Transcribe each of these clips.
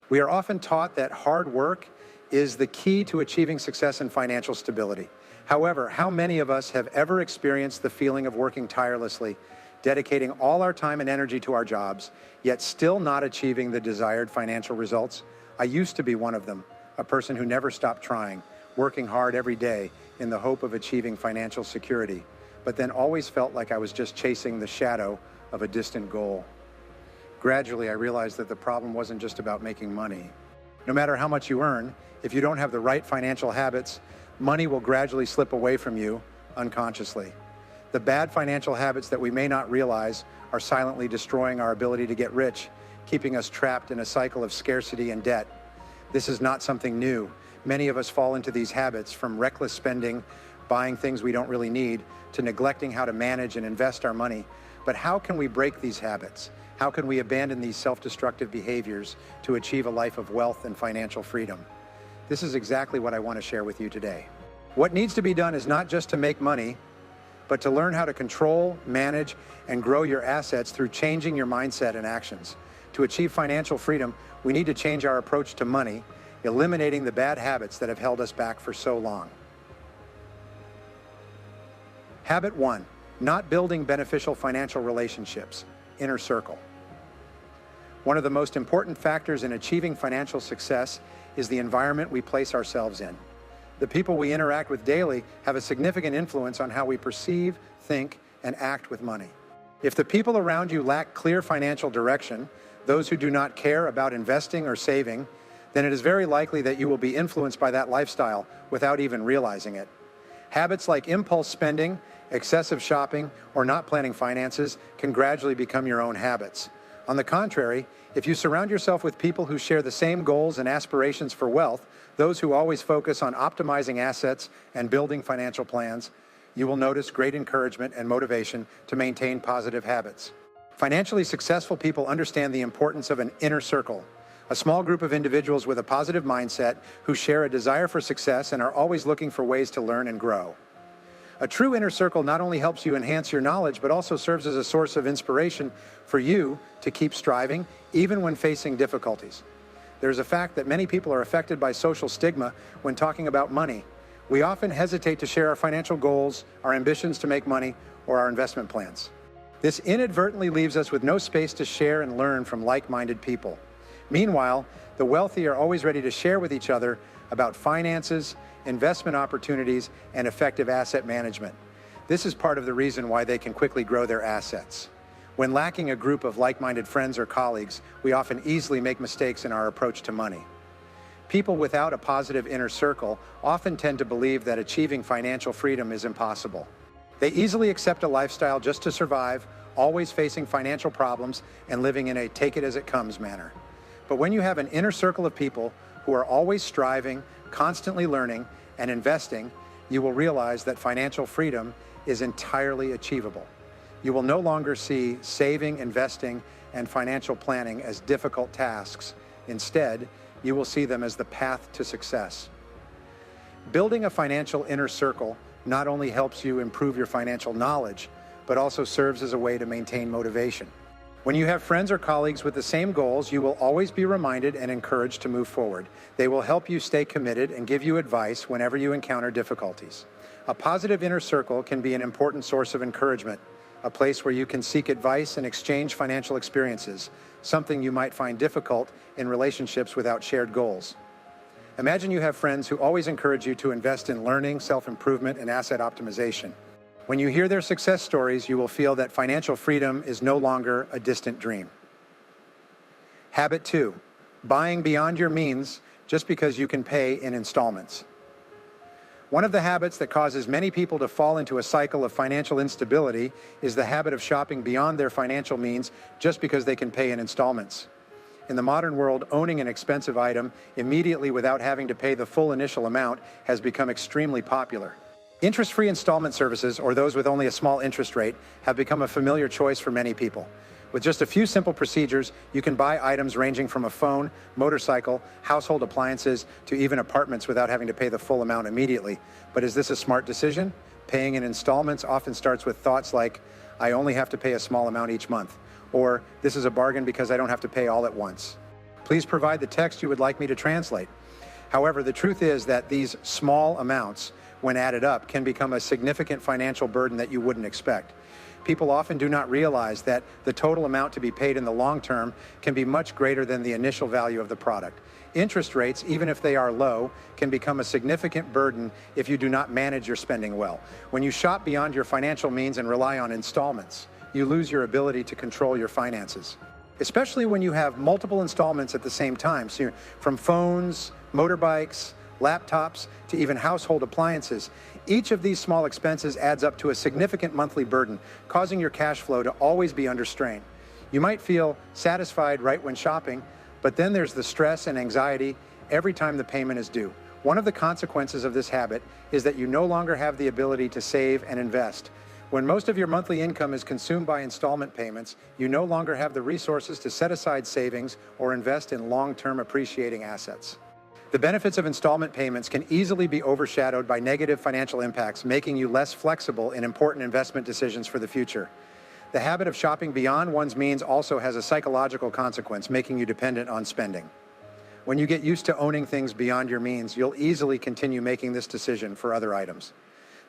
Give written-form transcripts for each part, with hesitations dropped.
We are often taught that hard work is the key to achieving success and financial stability. However, how many of us have ever experienced the feeling of working tirelessly, dedicating all our time and energy to our jobs, yet still not achieving the desired financial results? I used to be one of them, a person who never stopped trying, working hard every day in the hope of achieving financial security, but then always felt like I was just chasing the shadow of a distant goal. Gradually, I realized that the problem wasn't just about making money. No matter how much you earn, if you don't have the right financial habits, money will gradually slip away from you unconsciously. The bad financial habits that we may not realize are silently destroying our ability to get rich, keeping us trapped in a cycle of scarcity and debt. This is not something new. Many of us fall into these habits, from reckless spending, buying things we don't really need, to neglecting how to manage and invest our money. But how can we break these habits? How can we abandon these self-destructive behaviors to achieve a life of wealth and financial freedom? This is exactly what I want to share with you today. What needs to be done is not just to make money, but to learn how to control, manage, and grow your assets through changing your mindset and actions. To achieve financial freedom, we need to change our approach to money, eliminating the bad habits that have held us back for so long. Habit 1, not building beneficial financial relationships, inner circle. One of the most important factors in achieving financial success is the environment we place ourselves in. The people we interact with daily have a significant influence on how we perceive, think, and act with money. If the people around you lack clear financial direction, those who do not care about investing or saving, then it is very likely that you will be influenced by that lifestyle without even realizing it. Habits like impulse spending, excessive shopping, or not planning finances can gradually become your own habits. On the contrary, if you surround yourself with people who share the same goals and aspirations for wealth, those who always focus on optimizing assets and building financial plans, you will notice great encouragement and motivation to maintain positive habits. Financially successful people understand the importance of an inner circle, a small group of individuals with a positive mindset who share a desire for success and are always looking for ways to learn and grow. A true inner circle not only helps you enhance your knowledge, but also serves as a source of inspiration for you to keep striving, even when facing difficulties. There's a fact that many people are affected by social stigma when talking about money. We often hesitate to share our financial goals, our ambitions to make money, or our investment plans. This inadvertently leaves us with no space to share and learn from like-minded people. Meanwhile, the wealthy are always ready to share with each other about finances, investment opportunities, and effective asset management. This is part of the reason why they can quickly grow their assets. When lacking a group of like-minded friends or colleagues, we often easily make mistakes in our approach to money. People without a positive inner circle often tend to believe that achieving financial freedom is impossible. They easily accept a lifestyle just to survive, always facing financial problems and living in a take-it-as-it-comes manner. But when you have an inner circle of people who are always striving, constantly learning, and investing, you will realize that financial freedom is entirely achievable. You will no longer see saving, investing, and financial planning as difficult tasks. Instead, you will see them as the path to success. Building a financial inner circle not only helps you improve your financial knowledge, but also serves as a way to maintain motivation. When you have friends or colleagues with the same goals, you will always be reminded and encouraged to move forward. They will help you stay committed and give you advice whenever you encounter difficulties. A positive inner circle can be an important source of encouragement, a place where you can seek advice and exchange financial experiences, something you might find difficult in relationships without shared goals. Imagine you have friends who always encourage you to invest in learning, self-improvement, and asset optimization. When you hear their success stories, you will feel that financial freedom is no longer a distant dream. Habit 2, buying beyond your means just because you can pay in installments. One of the habits that causes many people to fall into a cycle of financial instability is the habit of shopping beyond their financial means just because they can pay in installments. In the modern world, owning an expensive item immediately without having to pay the full initial amount has become extremely popular. Interest-free installment services, or those with only a small interest rate, have become a familiar choice for many people. With just a few simple procedures, you can buy items ranging from a phone, motorcycle, household appliances, to even apartments without having to pay the full amount immediately. But is this a smart decision? Paying in installments often starts with thoughts like, I only have to pay a small amount each month, or this is a bargain because I don't have to pay all at once. Please provide the text you would like me to translate. However, the truth is that these small amounts, when added up, can become a significant financial burden that you wouldn't expect. People often do not realize that the total amount to be paid in the long term can be much greater than the initial value of the product. Interest rates, even if they are low, can become a significant burden if you do not manage your spending well. When you shop beyond your financial means and rely on installments, you lose your ability to control your finances, especially when you have multiple installments at the same time. So from phones, motorbikes, laptops, to even household appliances. Each of these small expenses adds up to a significant monthly burden, causing your cash flow to always be under strain. You might feel satisfied right when shopping, but then there's the stress and anxiety every time the payment is due. One of the consequences of this habit is that you no longer have the ability to save and invest. When most of your monthly income is consumed by installment payments, you no longer have the resources to set aside savings or invest in long-term appreciating assets. The benefits of installment payments can easily be overshadowed by negative financial impacts, making you less flexible in important investment decisions for the future. The habit of shopping beyond one's means also has a psychological consequence, making you dependent on spending. When you get used to owning things beyond your means, you'll easily continue making this decision for other items.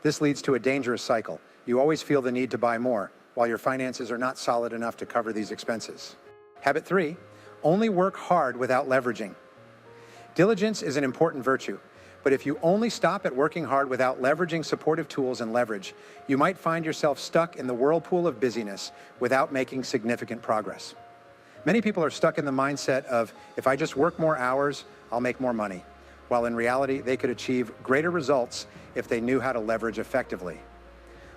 This leads to a dangerous cycle. You always feel the need to buy more, while your finances are not solid enough to cover these expenses. Habit 3, only work hard without leveraging. Diligence is an important virtue, but if you only stop at working hard without leveraging supportive tools and leverage, you might find yourself stuck in the whirlpool of busyness without making significant progress. Many people are stuck in the mindset of, if I just work more hours, I'll make more money, while in reality, they could achieve greater results if they knew how to leverage effectively.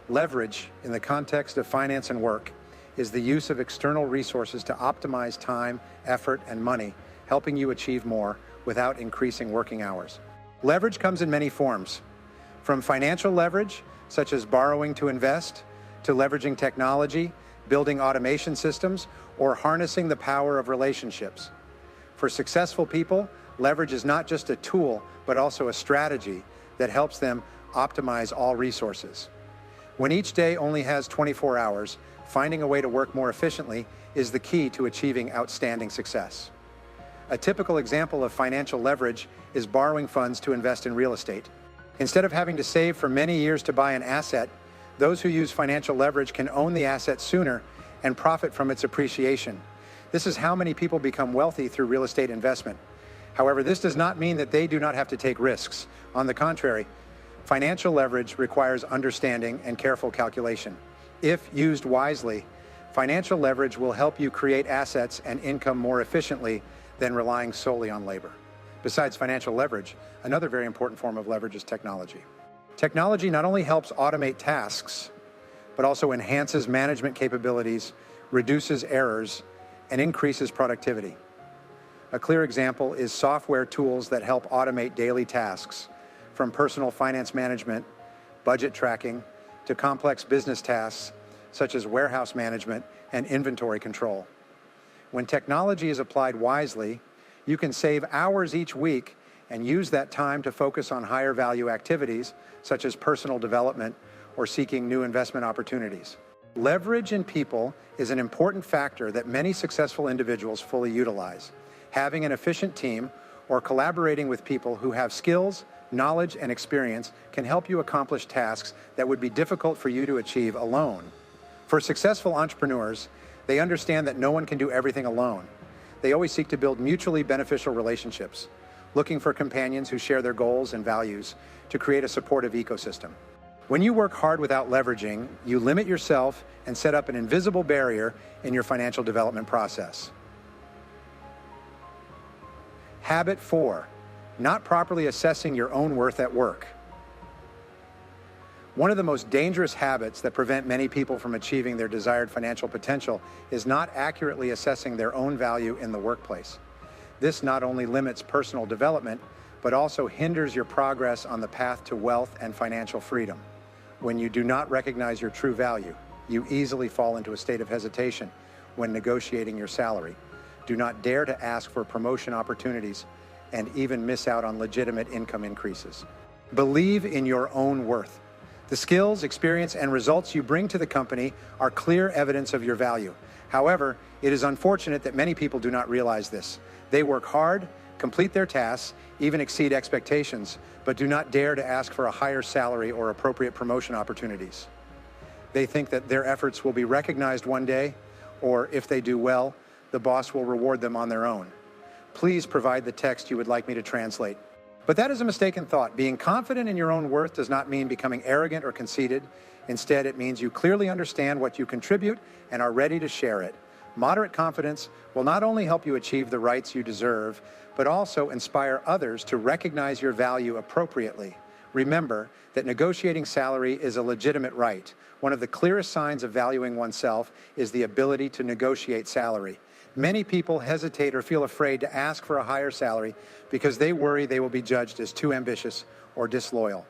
Leverage, in the context of finance and work, is the use of external resources to optimize time, effort, and money, helping you achieve more without increasing working hours. Leverage comes in many forms, from financial leverage, such as borrowing to invest, to leveraging technology, building automation systems, or harnessing the power of relationships. For successful people, leverage is not just a tool, but also a strategy that helps them optimize all resources. When each day only has 24 hours, finding a way to work more efficiently is the key to achieving outstanding success. A typical example of financial leverage is borrowing funds to invest in real estate. Instead of having to save for many years to buy an asset, those who use financial leverage can own the asset sooner and profit from its appreciation. This is how many people become wealthy through real estate investment. However, this does not mean that they do not have to take risks. On the contrary, financial leverage requires understanding and careful calculation. If used wisely, financial leverage will help you create assets and income more efficiently than relying solely on labor. Besides financial leverage, another very important form of leverage is technology. Technology not only helps automate tasks, but also enhances management capabilities, reduces errors, and increases productivity. A clear example is software tools that help automate daily tasks, from personal finance management, budget tracking, to complex business tasks such as warehouse management and inventory control. When technology is applied wisely, you can save hours each week and use that time to focus on higher value activities such as personal development or seeking new investment opportunities. Leverage in people is an important factor that many successful individuals fully utilize. Having an efficient team or collaborating with people who have skills, knowledge, and experience can help you accomplish tasks that would be difficult for you to achieve alone. For successful entrepreneurs, they understand that no one can do everything alone. They always seek to build mutually beneficial relationships, looking for companions who share their goals and values to create a supportive ecosystem. When you work hard without leveraging, you limit yourself and set up an invisible barrier in your financial development process. Habit 4, not properly assessing your own worth at work. One of the most dangerous habits that prevent many people from achieving their desired financial potential is not accurately assessing their own value in the workplace. This not only limits personal development, but also hinders your progress on the path to wealth and financial freedom. When you do not recognize your true value, you easily fall into a state of hesitation when negotiating your salary. Do not dare to ask for promotion opportunities and even miss out on legitimate income increases. Believe in your own worth. The skills, experience, and results you bring to the company are clear evidence of your value. However, it is unfortunate that many people do not realize this. They work hard, complete their tasks, even exceed expectations, but do not dare to ask for a higher salary or appropriate promotion opportunities. They think that their efforts will be recognized one day, or if they do well, the boss will reward them on their own. Please provide the text you would like me to translate. But that is a mistaken thought. Being confident in your own worth does not mean becoming arrogant or conceited. Instead, it means you clearly understand what you contribute and are ready to share it. Moderate confidence will not only help you achieve the rights you deserve, but also inspire others to recognize your value appropriately. Remember that negotiating salary is a legitimate right. One of the clearest signs of valuing oneself is the ability to negotiate salary. Many people hesitate or feel afraid to ask for a higher salary because they worry they will be judged as too ambitious or disloyal.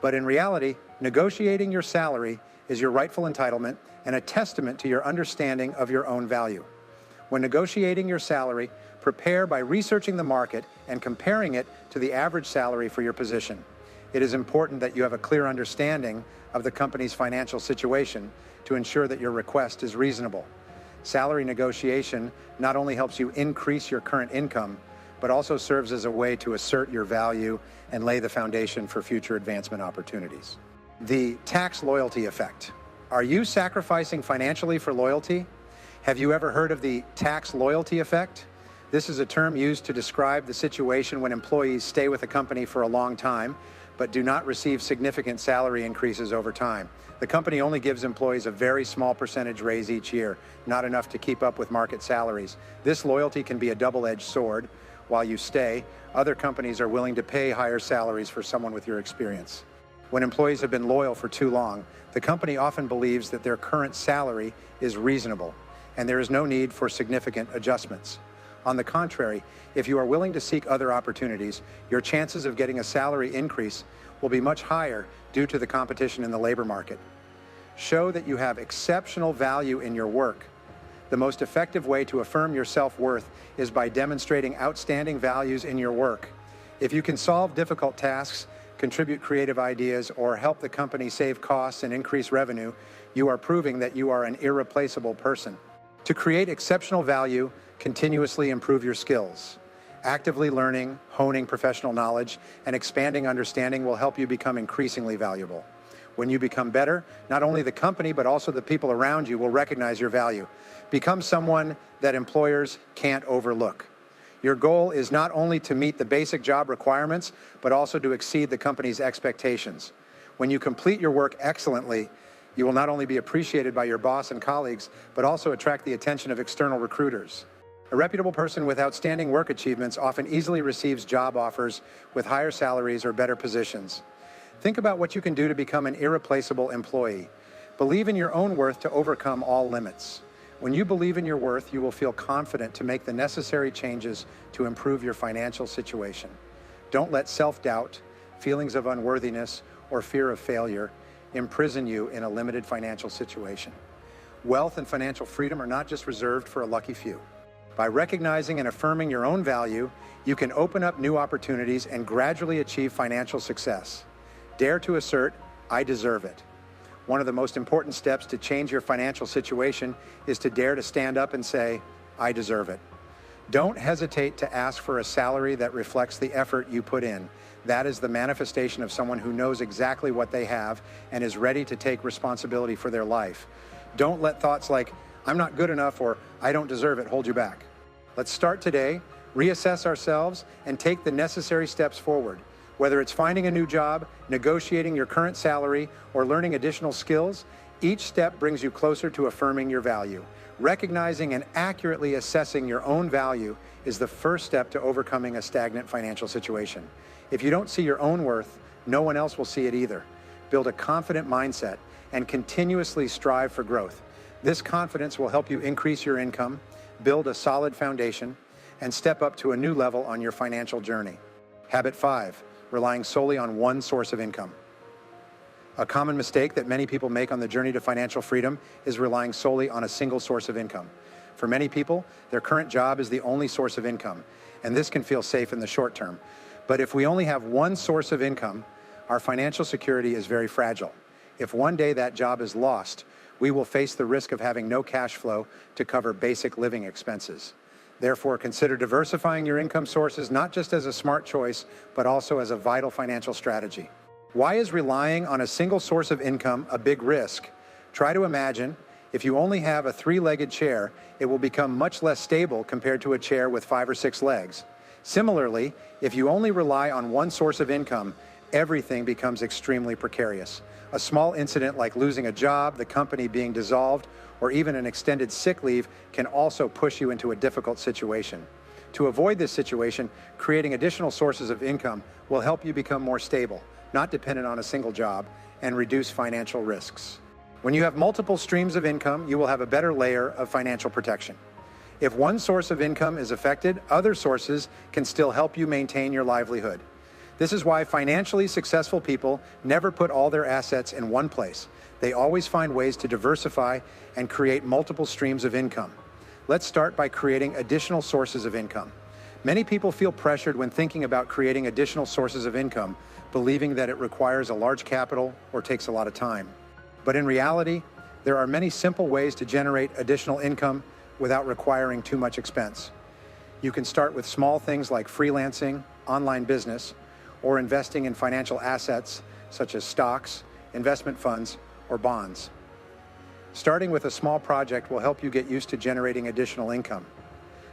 But in reality, negotiating your salary is your rightful entitlement and a testament to your understanding of your own value. When negotiating your salary, prepare by researching the market and comparing it to the average salary for your position. It is important that you have a clear understanding of the company's financial situation to ensure that your request is reasonable. Salary negotiation not only helps you increase your current income, but also serves as a way to assert your value and lay the foundation for future advancement opportunities. The tax loyalty effect. Are you sacrificing financially for loyalty? Have you ever heard of the tax loyalty effect? This is a term used to describe the situation when employees stay with a company for a long time, but do not receive significant salary increases over time. The company only gives employees a very small percentage raise each year, not enough to keep up with market salaries. This loyalty can be a double-edged sword. While you stay, other companies are willing to pay higher salaries for someone with your experience. When employees have been loyal for too long, the company often believes that their current salary is reasonable, and there is no need for significant adjustments. On the contrary, if you are willing to seek other opportunities, your chances of getting a salary increase will be much higher due to the competition in the labor market. Show that you have exceptional value in your work. The most effective way to affirm your self-worth is by demonstrating outstanding values in your work. If you can solve difficult tasks, contribute creative ideas, or help the company save costs and increase revenue, you are proving that you are an irreplaceable person. To create exceptional value, continuously improve your skills. Actively learning, honing professional knowledge, and expanding understanding will help you become increasingly valuable. When you become better, not only the company, but also the people around you will recognize your value. Become someone that employers can't overlook. Your goal is not only to meet the basic job requirements, but also to exceed the company's expectations. When you complete your work excellently, you will not only be appreciated by your boss and colleagues, but also attract the attention of external recruiters. A reputable person with outstanding work achievements often easily receives job offers with higher salaries or better positions. Think about what you can do to become an irreplaceable employee. Believe in your own worth to overcome all limits. When you believe in your worth, you will feel confident to make the necessary changes to improve your financial situation. Don't let self-doubt, feelings of unworthiness, or fear of failure imprison you in a limited financial situation. Wealth and financial freedom are not just reserved for a lucky few. By recognizing and affirming your own value, you can open up new opportunities and gradually achieve financial success. Dare to assert, "I deserve it." One of the most important steps to change your financial situation is to dare to stand up and say, "I deserve it." Don't hesitate to ask for a salary that reflects the effort you put in. That is the manifestation of someone who knows exactly what they have and is ready to take responsibility for their life. Don't let thoughts like, "I'm not good enough," or "I don't deserve it," hold you back. Let's start today, reassess ourselves, and take the necessary steps forward. Whether it's finding a new job, negotiating your current salary, or learning additional skills, each step brings you closer to affirming your value. Recognizing and accurately assessing your own value is the first step to overcoming a stagnant financial situation. If you don't see your own worth, no one else will see it either. Build a confident mindset and continuously strive for growth. This confidence will help you increase your income, build a solid foundation, and step up to a new level on your financial journey. Habit 5. Relying solely on one source of income. A common mistake that many people make on the journey to financial freedom is relying solely on a single source of income. For many people, their current job is the only source of income, and this can feel safe in the short term. But if we only have one source of income, our financial security is very fragile. If one day that job is lost, we will face the risk of having no cash flow to cover basic living expenses. Therefore, consider diversifying your income sources not just as a smart choice, but also as a vital financial strategy. Why is relying on a single source of income a big risk? Try to imagine, if you only have a three-legged chair, it will become much less stable compared to a chair with 5 or 6 legs. Similarly, if you only rely on one source of income, everything becomes extremely precarious. A small incident like losing a job, the company being dissolved, or even an extended sick leave can also push you into a difficult situation. To avoid this situation, creating additional sources of income will help you become more stable, not dependent on a single job, and reduce financial risks. When you have multiple streams of income, you will have a better layer of financial protection. If one source of income is affected, other sources can still help you maintain your livelihood. This is why financially successful people never put all their assets in one place. They always find ways to diversify and create multiple streams of income. Let's start by creating additional sources of income. Many people feel pressured when thinking about creating additional sources of income, believing that it requires a large capital or takes a lot of time. But in reality, there are many simple ways to generate additional income without requiring too much expense. You can start with small things like freelancing, online business, or investing in financial assets such as stocks, investment funds, or bonds. Starting with a small project will help you get used to generating additional income.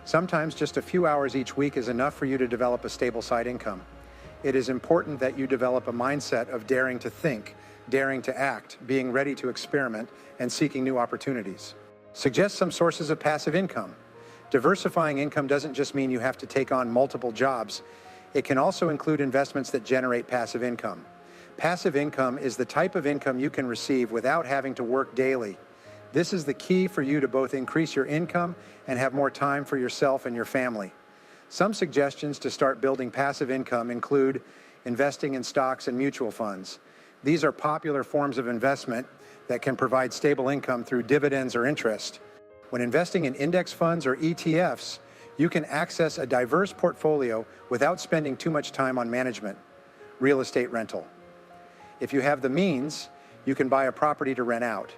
Sometimes just a few hours each week is enough for you to develop a stable side income. It is important that you develop a mindset of daring to think, daring to act, being ready to experiment, and seeking new opportunities. Suggest some sources of passive income. Diversifying income doesn't just mean you have to take on multiple jobs. It can also include investments that generate passive income. Passive income is the type of income you can receive without having to work daily. This is the key for you to both increase your income and have more time for yourself and your family. Some suggestions to start building passive income include investing in stocks and mutual funds. These are popular forms of investment that can provide stable income through dividends or interest. When investing in index funds or ETFs, you can access a diverse portfolio without spending too much time on management. Real estate rental. If you have the means, you can buy a property to rent out.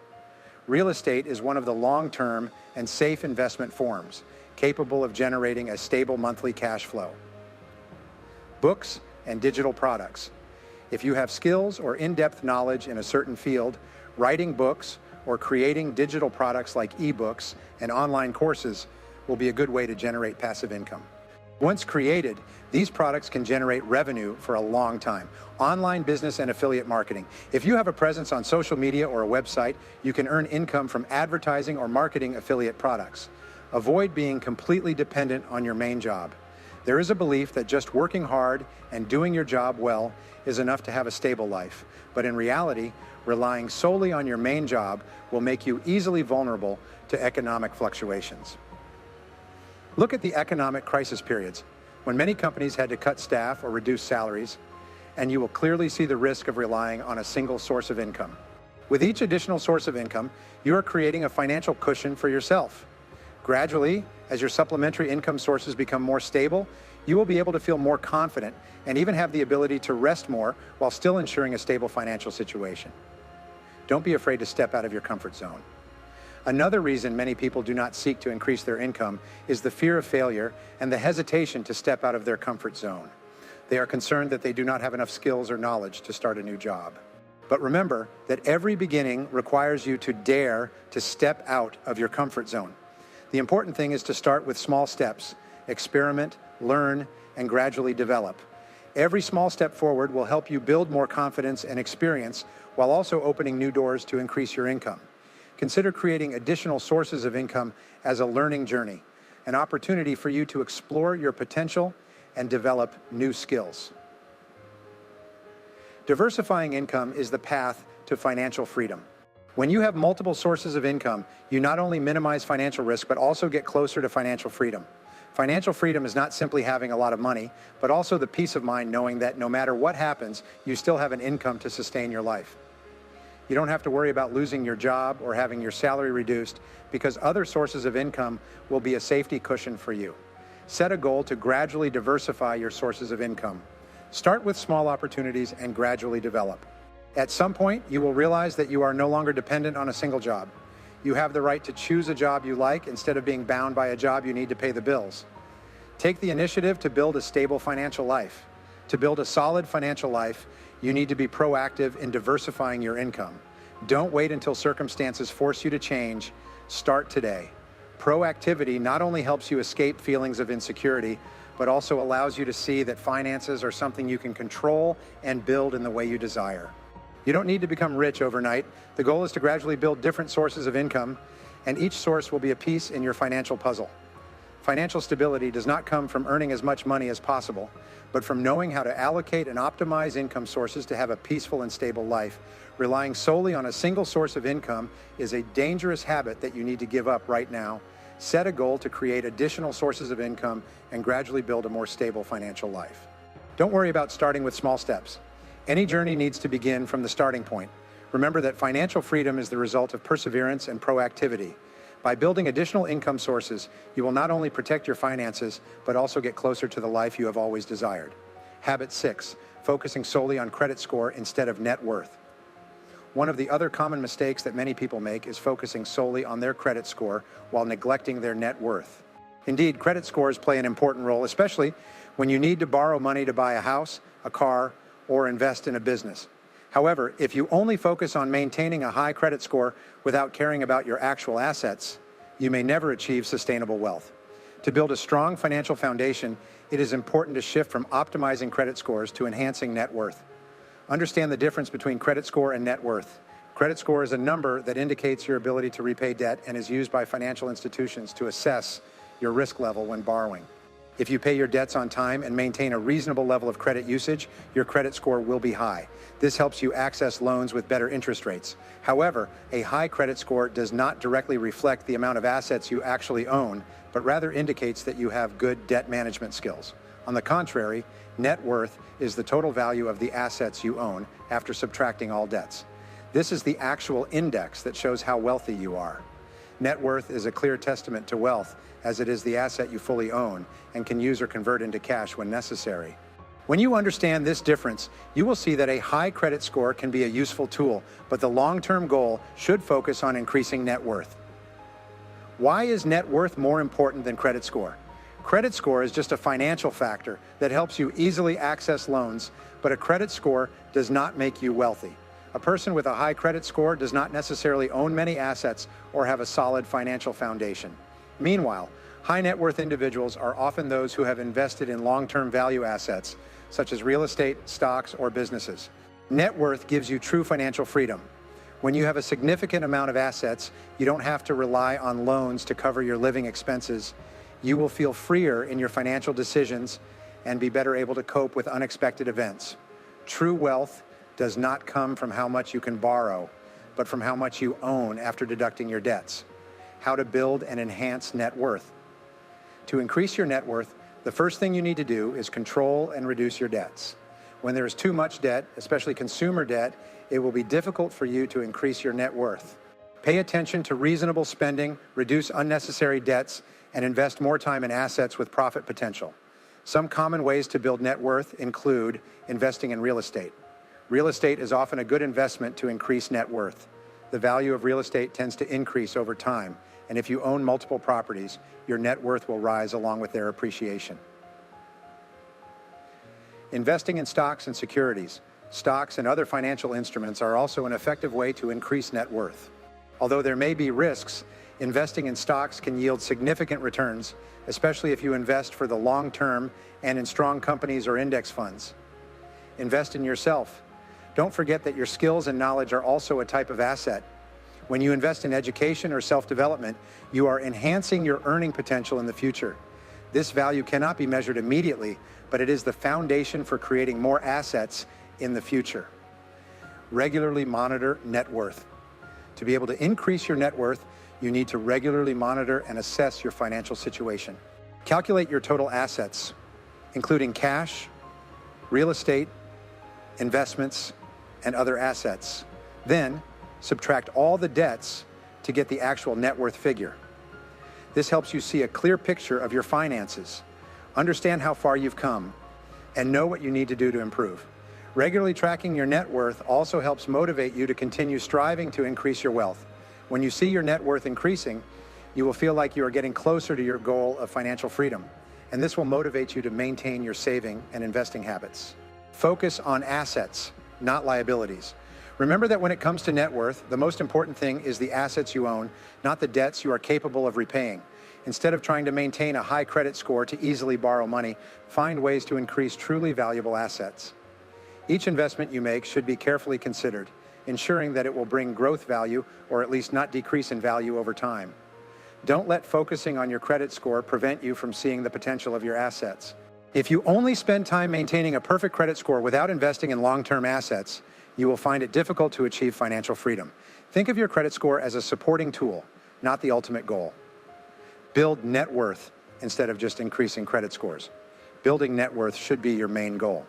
Real estate is one of the long-term and safe investment forms, capable of generating a stable monthly cash flow. Books and digital products. If you have skills or in-depth knowledge in a certain field, writing books or creating digital products like ebooks and online courses will be a good way to generate passive income. Once created, these products can generate revenue for a long time. Online business and affiliate marketing. If you have a presence on social media or a website, you can earn income from advertising or marketing affiliate products. Avoid being completely dependent on your main job. There is a belief that just working hard and doing your job well is enough to have a stable life. But in reality, relying solely on your main job will make you easily vulnerable to economic fluctuations. Look at the economic crisis periods, when many companies had to cut staff or reduce salaries, and you will clearly see the risk of relying on a single source of income. With each additional source of income, you are creating a financial cushion for yourself. Gradually, as your supplementary income sources become more stable, you will be able to feel more confident and even have the ability to rest more while still ensuring a stable financial situation. Don't be afraid to step out of your comfort zone. Another reason many people do not seek to increase their income is the fear of failure and the hesitation to step out of their comfort zone. They are concerned that they do not have enough skills or knowledge to start a new job. But remember that every beginning requires you to dare to step out of your comfort zone. The important thing is to start with small steps, experiment, learn, and gradually develop. Every small step forward will help you build more confidence and experience while also opening new doors to increase your income. Consider creating additional sources of income as a learning journey, an opportunity for you to explore your potential and develop new skills. Diversifying income is the path to financial freedom. When you have multiple sources of income, you not only minimize financial risk, but also get closer to financial freedom. Financial freedom is not simply having a lot of money, but also the peace of mind knowing that no matter what happens, you still have an income to sustain your life. You don't have to worry about losing your job or having your salary reduced because other sources of income will be a safety cushion for you. Set a goal to gradually diversify your sources of income. Start with small opportunities and gradually develop. At some point, you will realize that you are no longer dependent on a single job. You have the right to choose a job you like instead of being bound by a job you need to pay the bills. Take the initiative to build a stable financial life. To build a solid financial life, you need to be proactive in diversifying your income. Don't wait until circumstances force you to change. Start today. Proactivity not only helps you escape feelings of insecurity, but also allows you to see that finances are something you can control and build in the way you desire. You don't need to become rich overnight. The goal is to gradually build different sources of income, and each source will be a piece in your financial puzzle. Financial stability does not come from earning as much money as possible, but from knowing how to allocate and optimize income sources to have a peaceful and stable life. Relying solely on a single source of income is a dangerous habit that you need to give up right now. Set a goal to create additional sources of income and gradually build a more stable financial life. Don't worry about starting with small steps. Any journey needs to begin from the starting point. Remember that financial freedom is the result of perseverance and proactivity. By building additional income sources, you will not only protect your finances, but also get closer to the life you have always desired. Habit 6, focusing solely on credit score instead of net worth. One of the other common mistakes that many people make is focusing solely on their credit score while neglecting their net worth. Indeed, credit scores play an important role, especially when you need to borrow money to buy a house, a car, or invest in a business. However, if you only focus on maintaining a high credit score without caring about your actual assets, you may never achieve sustainable wealth. To build a strong financial foundation, it is important to shift from optimizing credit scores to enhancing net worth. Understand the difference between credit score and net worth. Credit score is a number that indicates your ability to repay debt and is used by financial institutions to assess your risk level when borrowing. If you pay your debts on time and maintain a reasonable level of credit usage, your credit score will be high. This helps you access loans with better interest rates. However, a high credit score does not directly reflect the amount of assets you actually own, but rather indicates that you have good debt management skills. On the contrary, net worth is the total value of the assets you own after subtracting all debts. This is the actual index that shows how wealthy you are. Net worth is a clear testament to wealth, as it is the asset you fully own and can use or convert into cash when necessary. When you understand this difference, you will see that a high credit score can be a useful tool, but the long-term goal should focus on increasing net worth. Why is net worth more important than credit score? Credit score is just a financial factor that helps you easily access loans, but a credit score does not make you wealthy. A person with a high credit score does not necessarily own many assets or have a solid financial foundation. Meanwhile, high net worth individuals are often those who have invested in long-term value assets, such as real estate, stocks, or businesses. Net worth gives you true financial freedom. When you have a significant amount of assets, you don't have to rely on loans to cover your living expenses. You will feel freer in your financial decisions and be better able to cope with unexpected events. True wealth does not come from how much you can borrow, but from how much you own after deducting your debts. How to build and enhance net worth. To increase your net worth, the first thing you need to do is control and reduce your debts. When there is too much debt, especially consumer debt, it will be difficult for you to increase your net worth. Pay attention to reasonable spending, reduce unnecessary debts, and invest more time in assets with profit potential. Some common ways to build net worth include investing in real estate. Real estate is often a good investment to increase net worth. The value of real estate tends to increase over time, and if you own multiple properties, your net worth will rise along with their appreciation. Investing in stocks and securities. Stocks and other financial instruments are also an effective way to increase net worth. Although there may be risks, investing in stocks can yield significant returns, especially if you invest for the long term and in strong companies or index funds. Invest in yourself. Don't forget that your skills and knowledge are also a type of asset. When you invest in education or self-development, you are enhancing your earning potential in the future. This value cannot be measured immediately, but it is the foundation for creating more assets in the future. Regularly monitor net worth. To be able to increase your net worth, you need to regularly monitor and assess your financial situation. Calculate your total assets, including cash, real estate, investments, and other assets. Then, subtract all the debts to get the actual net worth figure. This helps you see a clear picture of your finances, understand how far you've come, and know what you need to do to improve. Regularly tracking your net worth also helps motivate you to continue striving to increase your wealth. When you see your net worth increasing, you will feel like you are getting closer to your goal of financial freedom, and this will motivate you to maintain your saving and investing habits. Focus on assets, not liabilities. Remember that when it comes to net worth, the most important thing is the assets you own, not the debts you are capable of repaying. Instead of trying to maintain a high credit score to easily borrow money, find ways to increase truly valuable assets. Each investment you make should be carefully considered, ensuring that it will bring growth value or at least not decrease in value over time. Don't let focusing on your credit score prevent you from seeing the potential of your assets. If you only spend time maintaining a perfect credit score without investing in long-term assets, you will find it difficult to achieve financial freedom. Think of your credit score as a supporting tool, not the ultimate goal. Build net worth instead of just increasing credit scores. Building net worth should be your main goal.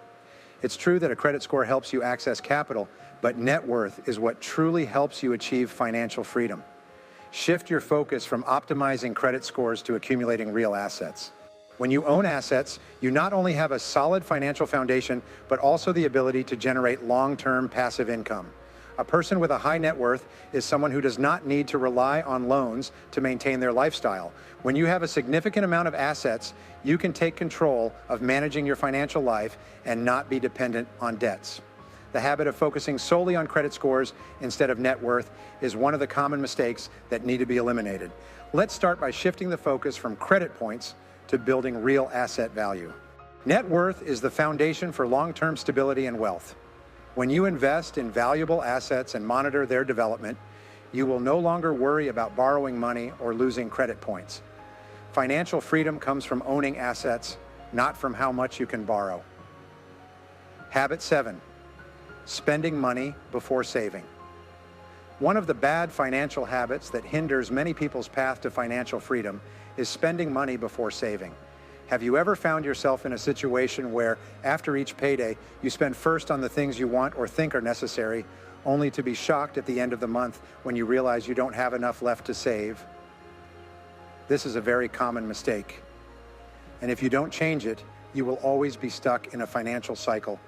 It's true that a credit score helps you access capital, but net worth is what truly helps you achieve financial freedom. Shift your focus from optimizing credit scores to accumulating real assets. When you own assets, you not only have a solid financial foundation, but also the ability to generate long-term passive income. A person with a high net worth is someone who does not need to rely on loans to maintain their lifestyle. When you have a significant amount of assets, you can take control of managing your financial life and not be dependent on debts. The habit of focusing solely on credit scores instead of net worth is one of the common mistakes that need to be eliminated. Let's start by shifting the focus from credit points to building real asset value. Net worth is the foundation for long-term stability and wealth. When you invest in valuable assets and monitor their development, you will no longer worry about borrowing money or losing credit points. Financial freedom comes from owning assets, not from how much you can borrow. Habit 7, spending money before saving. One of the bad financial habits that hinders many people's path to financial freedom is spending money before saving. Have you ever found yourself in a situation where, after each payday, you spend first on the things you want or think are necessary, only to be shocked at the end of the month when you realize you don't have enough left to save? This is a very common mistake. And if you don't change it, you will always be stuck in a financial cycle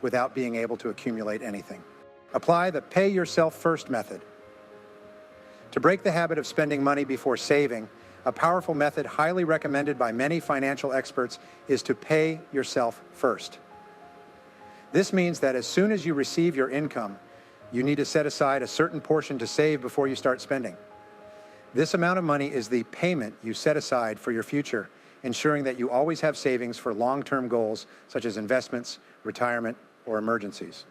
without being able to accumulate anything. Apply the pay yourself first method. To break the habit of spending money before saving, a powerful method highly recommended by many financial experts is to pay yourself first. This means that as soon as you receive your income, you need to set aside a certain portion to save before you start spending. This amount of money is the payment you set aside for your future, ensuring that you always have savings for long-term goals such as investments, retirement, or emergencies.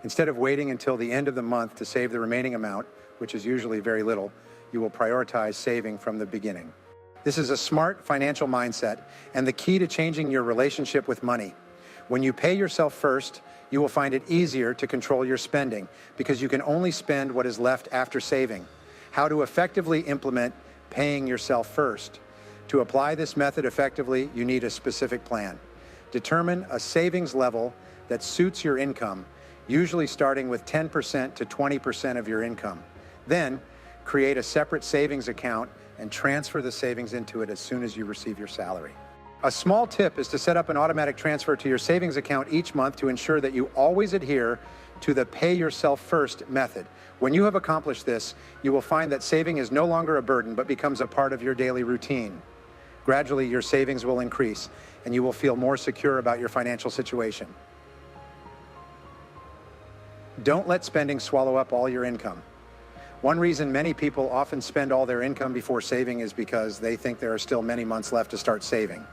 Instead of waiting until the end of the month to save the remaining amount, which is usually very little, you will prioritize saving from the beginning. This is a smart financial mindset and the key to changing your relationship with money. When you pay yourself first, you will find it easier to control your spending because you can only spend what is left after saving. How to effectively implement paying yourself first. To apply this method effectively, you need a specific plan. Determine a savings level that suits your income, usually starting with 10% to 20% of your income. Then, create a separate savings account and transfer the savings into it as soon as you receive your salary. A small tip is to set up an automatic transfer to your savings account each month to ensure that you always adhere to the pay yourself first method. When you have accomplished this, you will find that saving is no longer a burden but becomes a part of your daily routine. Gradually, your savings will increase and you will feel more secure about your financial situation. Don't let spending swallow up all your income. One reason many people often spend all their income before saving is because they think there are still many months left to start saving.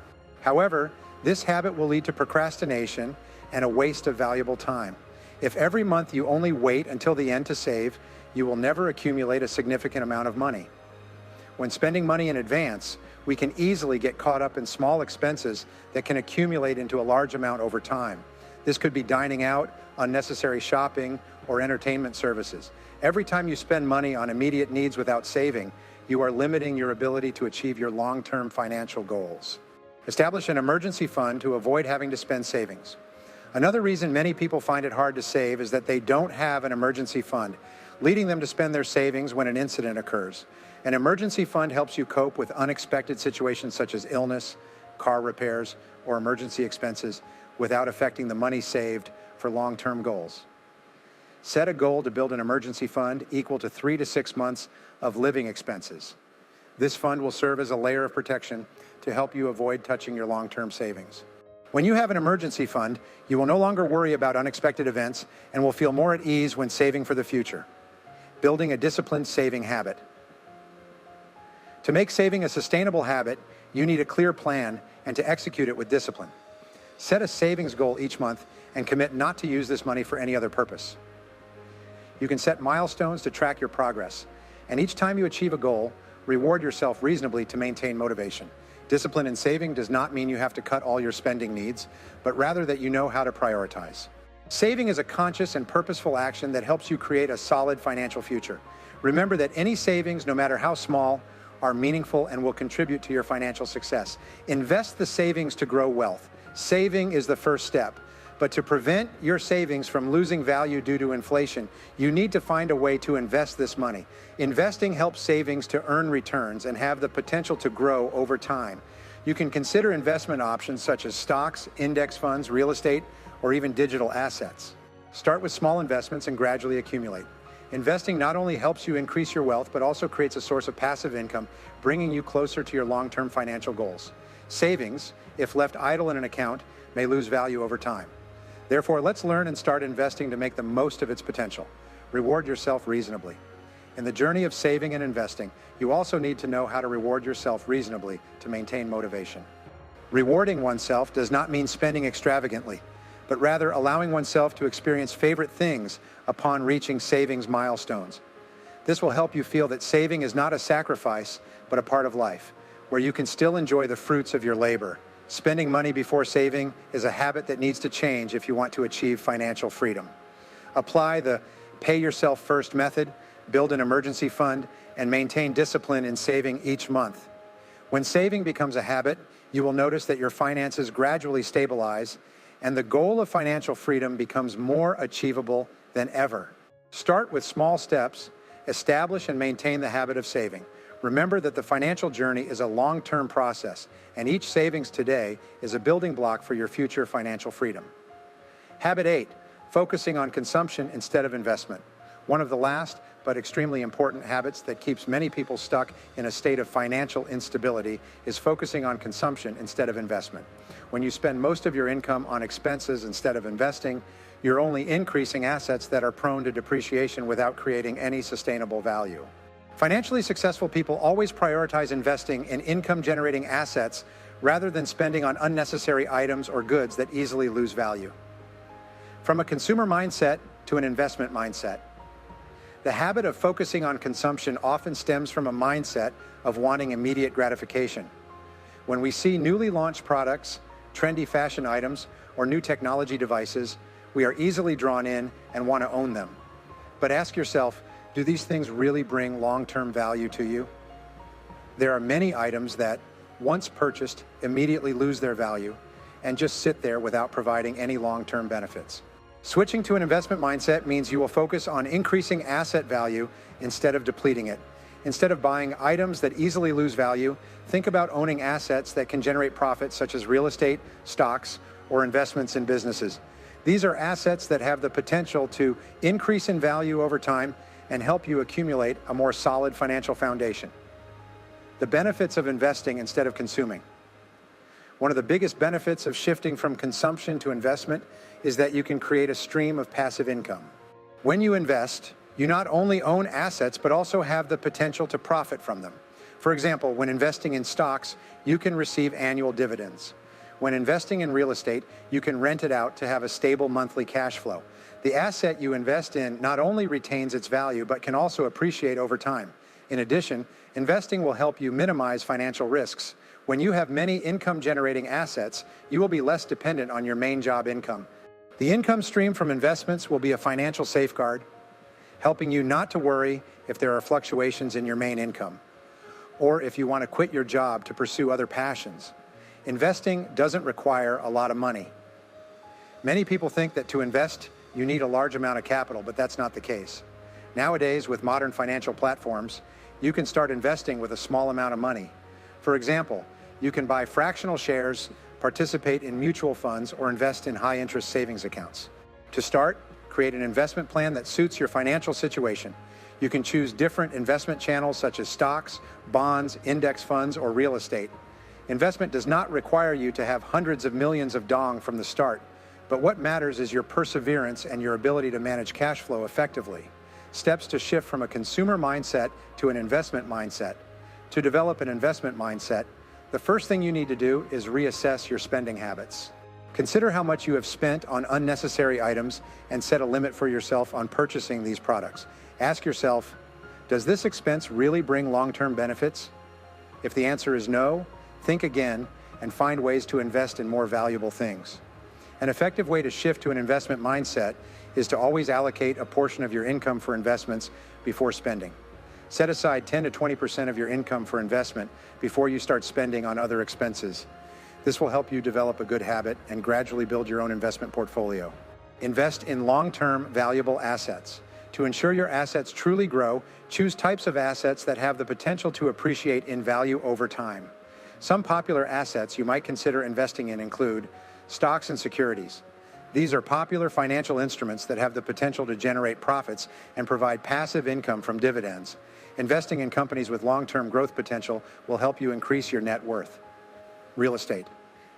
However, this habit will lead to procrastination and a waste of valuable time. If every month you only wait until the end to save, you will never accumulate a significant amount of money. When spending money in advance, we can easily get caught up in small expenses that can accumulate into a large amount over time. This could be dining out, unnecessary shopping, or entertainment services. Every time you spend money on immediate needs without saving, you are limiting your ability to achieve your long-term financial goals. Establish an emergency fund to avoid having to spend savings. Another reason many people find it hard to save is that they don't have an emergency fund, leading them to spend their savings when an incident occurs. An emergency fund helps you cope with unexpected situations such as illness, car repairs, or emergency expenses without affecting the money saved for long-term goals. Set a goal to build an emergency fund equal to 3 to 6 months of living expenses. This fund will serve as a layer of protection to help you avoid touching your long-term savings. When you have an emergency fund, you will no longer worry about unexpected events and will feel more at ease when saving for the future. Building a disciplined saving habit. To make saving a sustainable habit, you need a clear plan and to execute it with discipline. Set a savings goal each month and commit not to use this money for any other purpose. You can set milestones to track your progress, and each time you achieve a goal, reward yourself reasonably to maintain motivation. Discipline in saving does not mean you have to cut all your spending needs, but rather that you know how to prioritize. Saving is a conscious and purposeful action that helps you create a solid financial future. Remember that any savings, no matter how small, are meaningful and will contribute to your financial success. Invest the savings to grow wealth. Saving is the first step. But to prevent your savings from losing value due to inflation, you need to find a way to invest this money. Investing helps savings to earn returns and have the potential to grow over time. You can consider investment options such as stocks, index funds, real estate, or even digital assets. Start with small investments and gradually accumulate. Investing not only helps you increase your wealth, but also creates a source of passive income, bringing you closer to your long-term financial goals. Savings, if left idle in an account, may lose value over time. Therefore, let's learn and start investing to make the most of its potential. Reward yourself reasonably. In the journey of saving and investing, you also need to know how to reward yourself reasonably to maintain motivation. Rewarding oneself does not mean spending extravagantly, but rather allowing oneself to experience favorite things upon reaching savings milestones. This will help you feel that saving is not a sacrifice, but a part of life, where you can still enjoy the fruits of your labor. Spending money before saving is a habit that needs to change if you want to achieve financial freedom. Apply the pay yourself first method, build an emergency fund, and maintain discipline in saving each month. When saving becomes a habit, you will notice that your finances gradually stabilize and the goal of financial freedom becomes more achievable than ever. Start with small steps, establish and maintain the habit of saving. Remember that the financial journey is a long-term process, and each savings today is a building block for your future financial freedom. Habit 8, focusing on consumption instead of investment. One of the last but extremely important habits that keeps many people stuck in a state of financial instability is focusing on consumption instead of investment. When you spend most of your income on expenses instead of investing, you're only increasing assets that are prone to depreciation without creating any sustainable value. Financially successful people always prioritize investing in income-generating assets rather than spending on unnecessary items or goods that easily lose value. From a consumer mindset to an investment mindset, the habit of focusing on consumption often stems from a mindset of wanting immediate gratification. When we see newly launched products, trendy fashion items, or new technology devices, we are easily drawn in and want to own them. But ask yourself, do these things really bring long-term value to you? There are many items that, once purchased, immediately lose their value and just sit there without providing any long-term benefits. Switching to an investment mindset means you will focus on increasing asset value instead of depleting it. Instead of buying items that easily lose value, think about owning assets that can generate profits such as real estate, stocks, or investments in businesses. These are assets that have the potential to increase in value over time and help you accumulate a more solid financial foundation. The benefits of investing instead of consuming. One of the biggest benefits of shifting from consumption to investment is that you can create a stream of passive income. When you invest, you not only own assets, but also have the potential to profit from them. For example, when investing in stocks, you can receive annual dividends. When investing in real estate, you can rent it out to have a stable monthly cash flow. The asset you invest in not only retains its value, but can also appreciate over time. In addition, investing will help you minimize financial risks. When you have many income-generating assets, you will be less dependent on your main job income. The income stream from investments will be a financial safeguard, helping you not to worry if there are fluctuations in your main income, or if you want to quit your job to pursue other passions. Investing doesn't require a lot of money. Many people think that to invest, you need a large amount of capital, but that's not the case. Nowadays, with modern financial platforms, you can start investing with a small amount of money. For example, you can buy fractional shares, participate in mutual funds, or invest in high-interest savings accounts. To start, create an investment plan that suits your financial situation. You can choose different investment channels such as stocks, bonds, index funds, or real estate. Investment does not require you to have hundreds of millions of dong from the start, but what matters is your perseverance and your ability to manage cash flow effectively. Steps to shift from a consumer mindset to an investment mindset. To develop an investment mindset, the first thing you need to do is reassess your spending habits. Consider how much you have spent on unnecessary items and set a limit for yourself on purchasing these products. Ask yourself, does this expense really bring long-term benefits? If the answer is no, think again and find ways to invest in more valuable things. An effective way to shift to an investment mindset is to always allocate a portion of your income for investments before spending. Set aside 10 to 20% of your income for investment before you start spending on other expenses. This will help you develop a good habit and gradually build your own investment portfolio. Invest in long-term valuable assets. To ensure your assets truly grow, choose types of assets that have the potential to appreciate in value over time. Some popular assets you might consider investing in include stocks and securities. These are popular financial instruments that have the potential to generate profits and provide passive income from dividends. Investing in companies with long-term growth potential will help you increase your net worth. Real estate.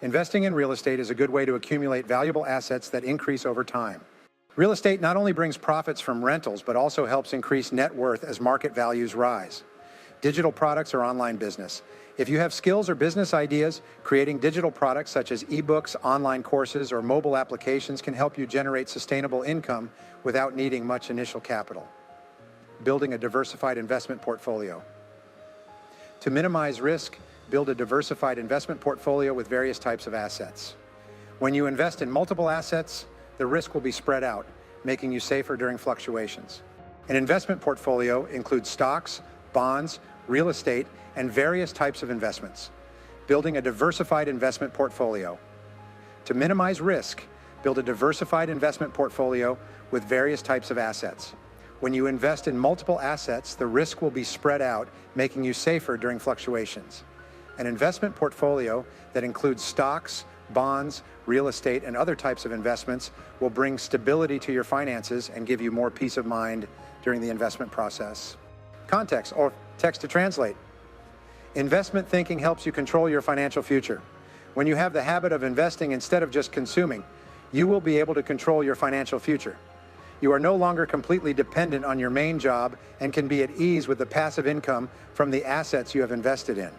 Investing in real estate is a good way to accumulate valuable assets that increase over time. Real estate not only brings profits from rentals, but also helps increase net worth as market values rise. Digital products or online business. If you have skills or business ideas, creating digital products such as ebooks, online courses, or mobile applications can help you generate sustainable income without needing much initial capital. Building a diversified investment portfolio. To minimize risk, build a diversified investment portfolio with various types of assets. When you invest in multiple assets, the risk will be spread out, making you safer during fluctuations. An investment portfolio includes stocks, bonds, real estate, and various types of investments. Building a diversified investment portfolio. To minimize risk, build a diversified investment portfolio with various types of assets. When you invest in multiple assets, the risk will be spread out, making you safer during fluctuations. An investment portfolio that includes stocks, bonds, real estate, and other types of investments will bring stability to your finances and give you more peace of mind during the investment process. Context or text to translate. Investment thinking helps you control your financial future. When you have the habit of investing instead of just consuming, you will be able to control your financial future. You are no longer completely dependent on your main job and can be at ease with the passive income from the assets you have invested in.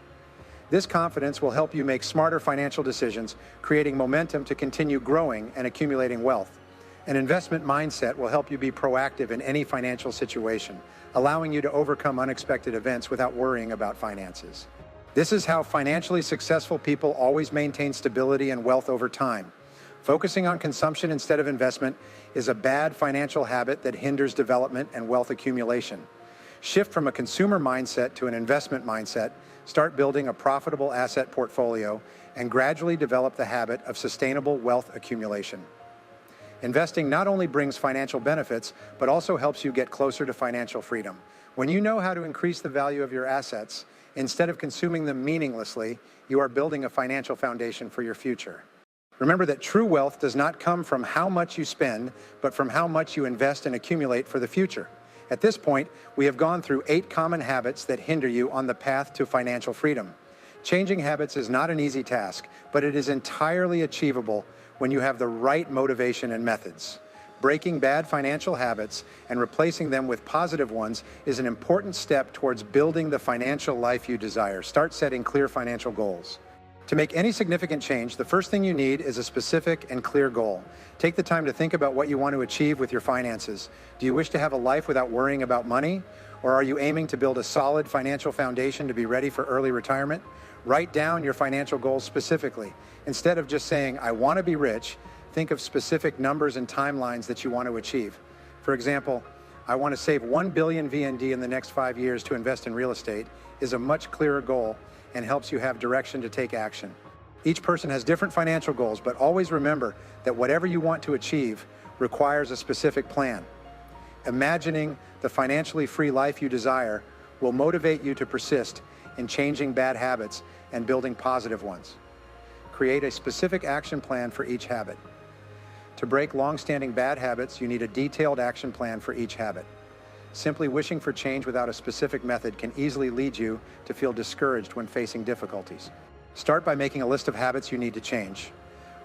This confidence will help you make smarter financial decisions, creating momentum to continue growing and accumulating wealth. An investment mindset will help you be proactive in any financial situation, allowing you to overcome unexpected events without worrying about finances. This is how financially successful people always maintain stability and wealth over time. Focusing on consumption instead of investment is a bad financial habit that hinders development and wealth accumulation. Shift from a consumer mindset to an investment mindset, start building a profitable asset portfolio, and gradually develop the habit of sustainable wealth accumulation. Investing not only brings financial benefits, but also helps you get closer to financial freedom. When you know how to increase the value of your assets, instead of consuming them meaninglessly, you are building a financial foundation for your future. Remember that true wealth does not come from how much you spend, but from how much you invest and accumulate for the future. At this point, we have gone through 8 common habits that hinder you on the path to financial freedom. Changing habits is not an easy task, but it is entirely achievable when you have the right motivation and methods. Breaking bad financial habits and replacing them with positive ones is an important step towards building the financial life you desire. Start setting clear financial goals. To make any significant change, the first thing you need is a specific and clear goal. Take the time to think about what you want to achieve with your finances. Do you wish to have a life without worrying about money? Or are you aiming to build a solid financial foundation to be ready for early retirement? Write down your financial goals specifically. Instead of just saying, I want to be rich, think of specific numbers and timelines that you want to achieve. For example, I want to save 1 billion VND in the next 5 years to invest in real estate is a much clearer goal and helps you have direction to take action. Each person has different financial goals, but always remember that whatever you want to achieve requires a specific plan. Imagining the financially free life you desire will motivate you to persist in changing bad habits and building positive ones. Create a specific action plan for each habit. To break long-standing bad habits, you need a detailed action plan for each habit. Simply wishing for change without a specific method can easily lead you to feel discouraged when facing difficulties. Start by making a list of habits you need to change,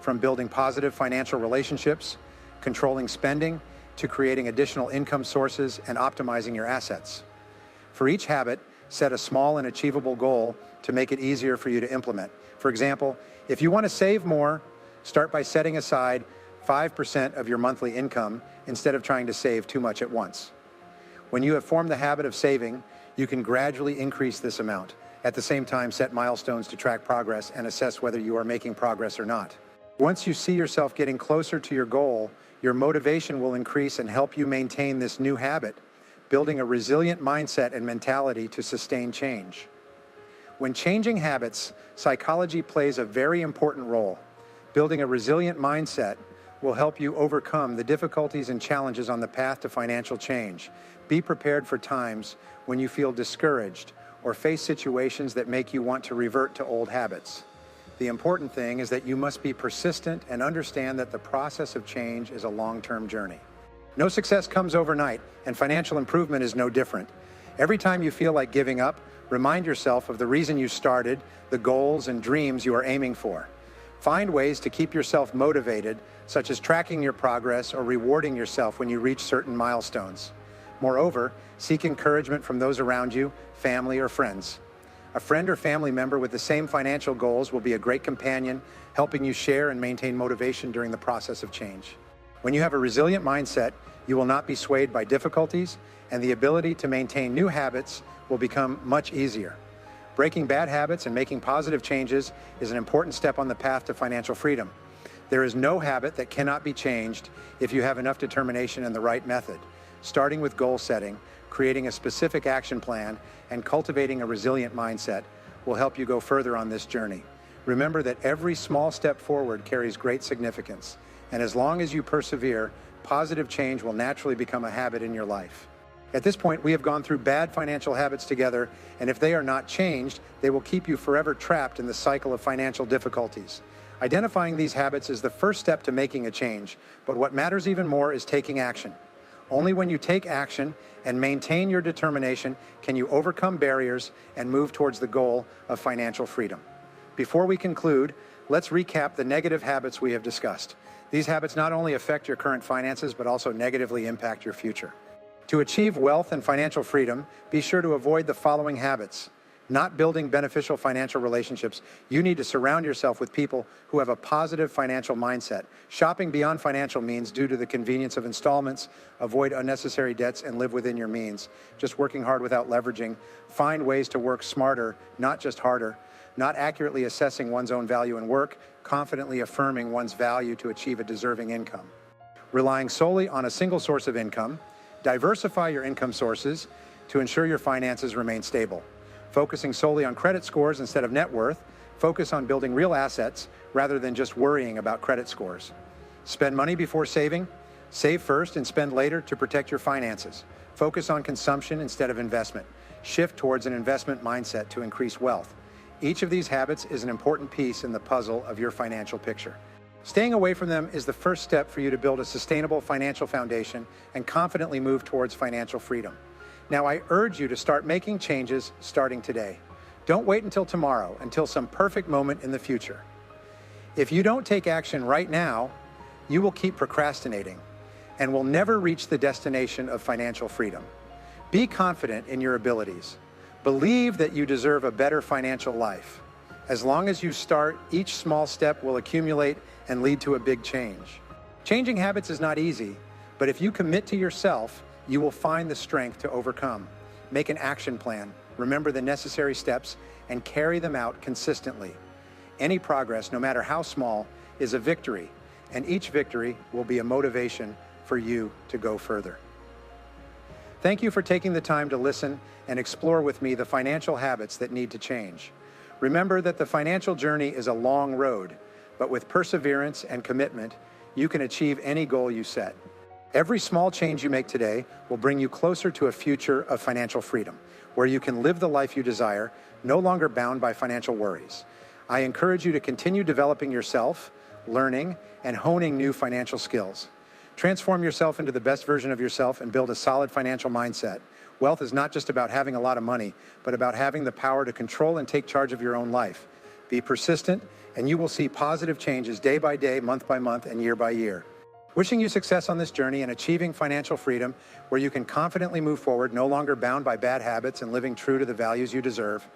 from building positive financial relationships, controlling spending, to creating additional income sources and optimizing your assets. For each habit, set a small and achievable goal to make it easier for you to implement. For example, if you want to save more, start by setting aside 5% of your monthly income instead of trying to save too much at once. When you have formed the habit of saving, you can gradually increase this amount. At the same time, set milestones to track progress and assess whether you are making progress or not. Once you see yourself getting closer to your goal, your motivation will increase and help you maintain this new habit, building a resilient mindset and mentality to sustain change. When changing habits, psychology plays a very important role. Building a resilient mindset will help you overcome the difficulties and challenges on the path to financial change. Be prepared for times when you feel discouraged or face situations that make you want to revert to old habits. The important thing is that you must be persistent and understand that the process of change is a long-term journey. No success comes overnight, and financial improvement is no different. Every time you feel like giving up, remind yourself of the reason you started, the goals and dreams you are aiming for. Find ways to keep yourself motivated, such as tracking your progress or rewarding yourself when you reach certain milestones. Moreover, seek encouragement from those around you, family or friends. A friend or family member with the same financial goals will be a great companion, helping you share and maintain motivation during the process of change. When you have a resilient mindset, you will not be swayed by difficulties, and the ability to maintain new habits will become much easier. Breaking bad habits and making positive changes is an important step on the path to financial freedom. There is no habit that cannot be changed if you have enough determination and the right method. Starting with goal setting, creating a specific action plan, and cultivating a resilient mindset will help you go further on this journey. Remember that every small step forward carries great significance, and as long as you persevere, positive change will naturally become a habit in your life. At this point, we have gone through bad financial habits together, and if they are not changed, they will keep you forever trapped in the cycle of financial difficulties. Identifying these habits is the first step to making a change, but what matters even more is taking action. Only when you take action and maintain your determination can you overcome barriers and move towards the goal of financial freedom. Before we conclude, let's recap the negative habits we have discussed. These habits not only affect your current finances, but also negatively impact your future. To achieve wealth and financial freedom, be sure to avoid the following habits. Not building beneficial financial relationships. You need to surround yourself with people who have a positive financial mindset. Shopping beyond financial means due to the convenience of installments. Avoid unnecessary debts and live within your means. Just working hard without leveraging. Find ways to work smarter, not just harder. Not accurately assessing one's own value in work. Confidently affirming one's value to achieve a deserving income. Relying solely on a single source of income. Diversify your income sources to ensure your finances remain stable. Focusing solely on credit scores instead of net worth. Focus on building real assets rather than just worrying about credit scores. Spend money before saving. Save first and spend later to protect your finances. Focus on consumption instead of investment. Shift towards an investment mindset to increase wealth. Each of these habits is an important piece in the puzzle of your financial picture. Staying away from them is the first step for you to build a sustainable financial foundation and confidently move towards financial freedom. Now, I urge you to start making changes starting today. Don't wait until tomorrow, until some perfect moment in the future. If you don't take action right now, you will keep procrastinating and will never reach the destination of financial freedom. Be confident in your abilities. Believe that you deserve a better financial life. As long as you start, each small step will accumulate and lead to a big change. Changing habits is not easy, but if you commit to yourself, you will find the strength to overcome. Make an action plan, remember the necessary steps, and carry them out consistently. Any progress, no matter how small, is a victory, and each victory will be a motivation for you to go further. Thank you for taking the time to listen and explore with me the financial habits that need to change. Remember that the financial journey is a long road, but with perseverance and commitment, you can achieve any goal you set. Every small change you make today will bring you closer to a future of financial freedom, where you can live the life you desire, no longer bound by financial worries. I encourage you to continue developing yourself, learning, and honing new financial skills. Transform yourself into the best version of yourself and build a solid financial mindset. Wealth is not just about having a lot of money, but about having the power to control and take charge of your own life. Be persistent, and you will see positive changes day by day, month by month, and year by year. Wishing you success on this journey and achieving financial freedom where you can confidently move forward, no longer bound by bad habits and living true to the values you deserve.